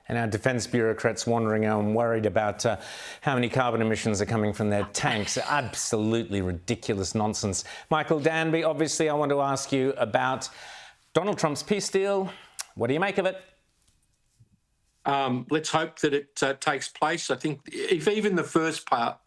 And our defence bureaucrats wandering around worried about how many carbon emissions are coming from their tanks. Absolutely ridiculous nonsense. Michael Danby, obviously I want to ask you about Donald Trump's peace deal. What do you make of it? Let's hope that it takes place. I think if even the first part,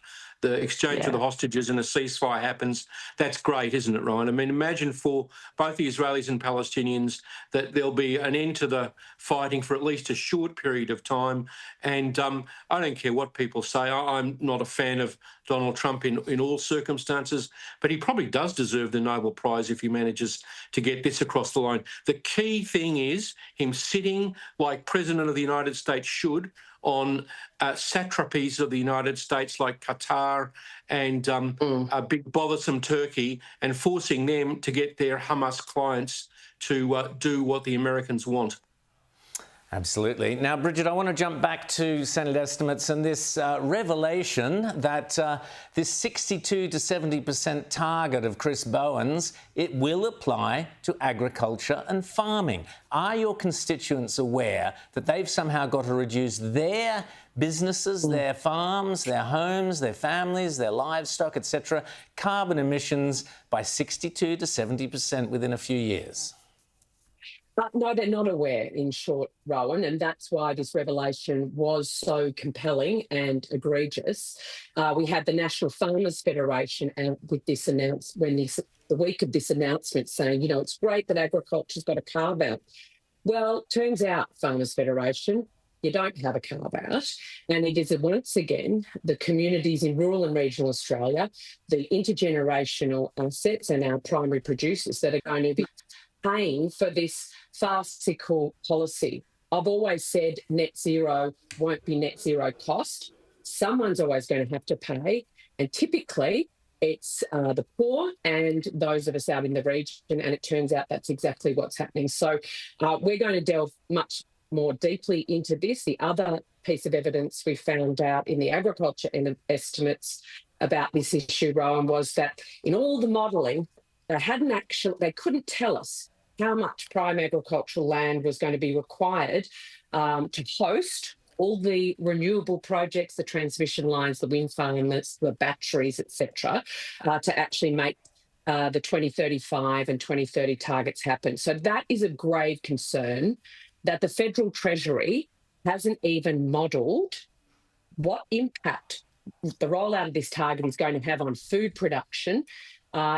the exchange of the hostages and a ceasefire happens, that's great, isn't it, Rowan? I mean, imagine for both the Israelis and Palestinians that there'll be an end to the fighting for at least a short period of time. And I don't care what people say. I'm not a fan of Donald Trump in all circumstances, but he probably does deserve the Nobel Prize if he manages to get this across the line. The key thing is him sitting like President of the United States should on satrapies of the United States like Qatar and a big bothersome Turkey, and forcing them to get their Hamas clients to do what the Americans want. Absolutely. Now, Bridget, I want to jump back to Senate estimates and this revelation that this 62 to 70% target of Chris Bowen's, it will apply to agriculture and farming. Are your constituents aware that they've somehow got to reduce their businesses, their farms, their homes, their families, their livestock, etc., carbon emissions by 62 to 70% within a few years? No, they're not aware, in short, Rowan, and that's why this revelation was so compelling and egregious. We had the National Farmers Federation with this the week of this announcement saying, you know, it's great that agriculture's got a carve out. Well, turns out, Farmers Federation, you don't have a carve out, and it is once again the communities in rural and regional Australia, the intergenerational assets and our primary producers that are going to be paying for this farcical policy. I've always said net zero won't be net zero cost. Someone's always going to have to pay, and typically it's the poor and those of us out in the region, and it turns out that's exactly what's happening. So we're going to delve much more deeply into this. The other piece of evidence we found out in the agriculture estimates about this issue, Rowan, was that in all the modelling, they couldn't tell us how much prime agricultural land was going to be required to host all the renewable projects, the transmission lines, the wind farms, the batteries, etc., to actually make the 2035 and 2030 targets happen. So that is a grave concern that the Federal Treasury hasn't even modelled what impact the rollout of this target is going to have on food production.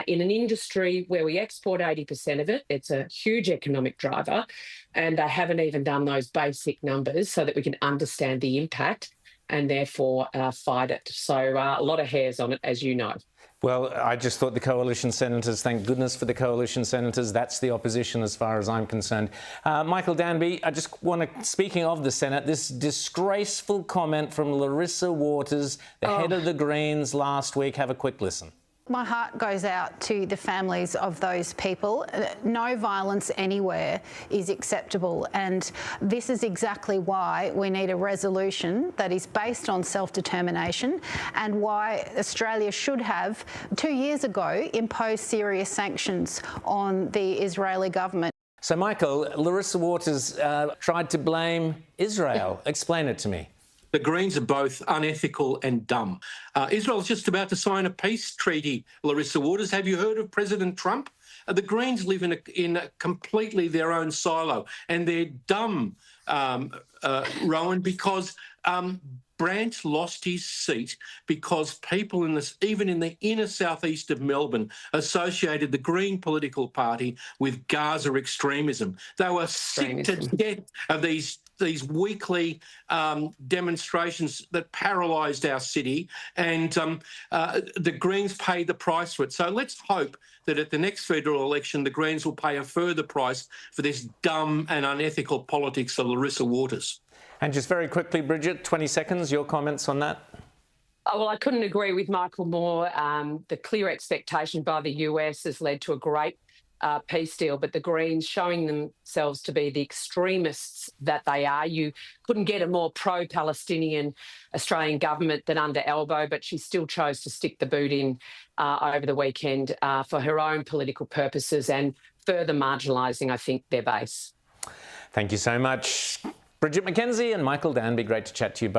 In an industry where we export 80% of it, it's a huge economic driver, and they haven't even done those basic numbers so that we can understand the impact and therefore fight it. So a lot of hairs on it, as you know. Well, I just thought the coalition senators, thank goodness for the coalition senators, that's the opposition as far as I'm concerned. Michael Danby, I just want to, speaking of the Senate, this disgraceful comment from Larissa Waters, the head of the Greens last week. Have a quick listen. My heart goes out to the families of those people. No violence anywhere is acceptable, and this is exactly why we need a resolution that is based on self-determination, and why Australia should have, 2 years ago, imposed serious sanctions on the Israeli government. So, Michael, Larissa Waters tried to blame Israel. Explain it to me. The Greens are both unethical and dumb. Israel's just about to sign a peace treaty, Larissa Waters. Have you heard of President Trump? The Greens live in a completely their own silo, and they're dumb, Rowan, because Branch lost his seat because people even in the inner southeast of Melbourne, associated the Green political party with Gaza extremism. They were sick to death of these weekly demonstrations that paralysed our city, and the Greens paid the price for it. So let's hope that at the next federal election, the Greens will pay a further price for this dumb and unethical politics of Larissa Waters. And just very quickly, Bridget, 20 seconds, your comments on that? Oh, well, I couldn't agree with Michael more. The clear expectation by the US has led to a great peace deal, but the Greens showing themselves to be the extremists that they are. You couldn't get a more pro-Palestinian Australian government than under Elbow, but she still chose to stick the boot in over the weekend for her own political purposes and further marginalising, I think, their base. Thank you so much. Bridget McKenzie and Michael Danby, great to chat to you both.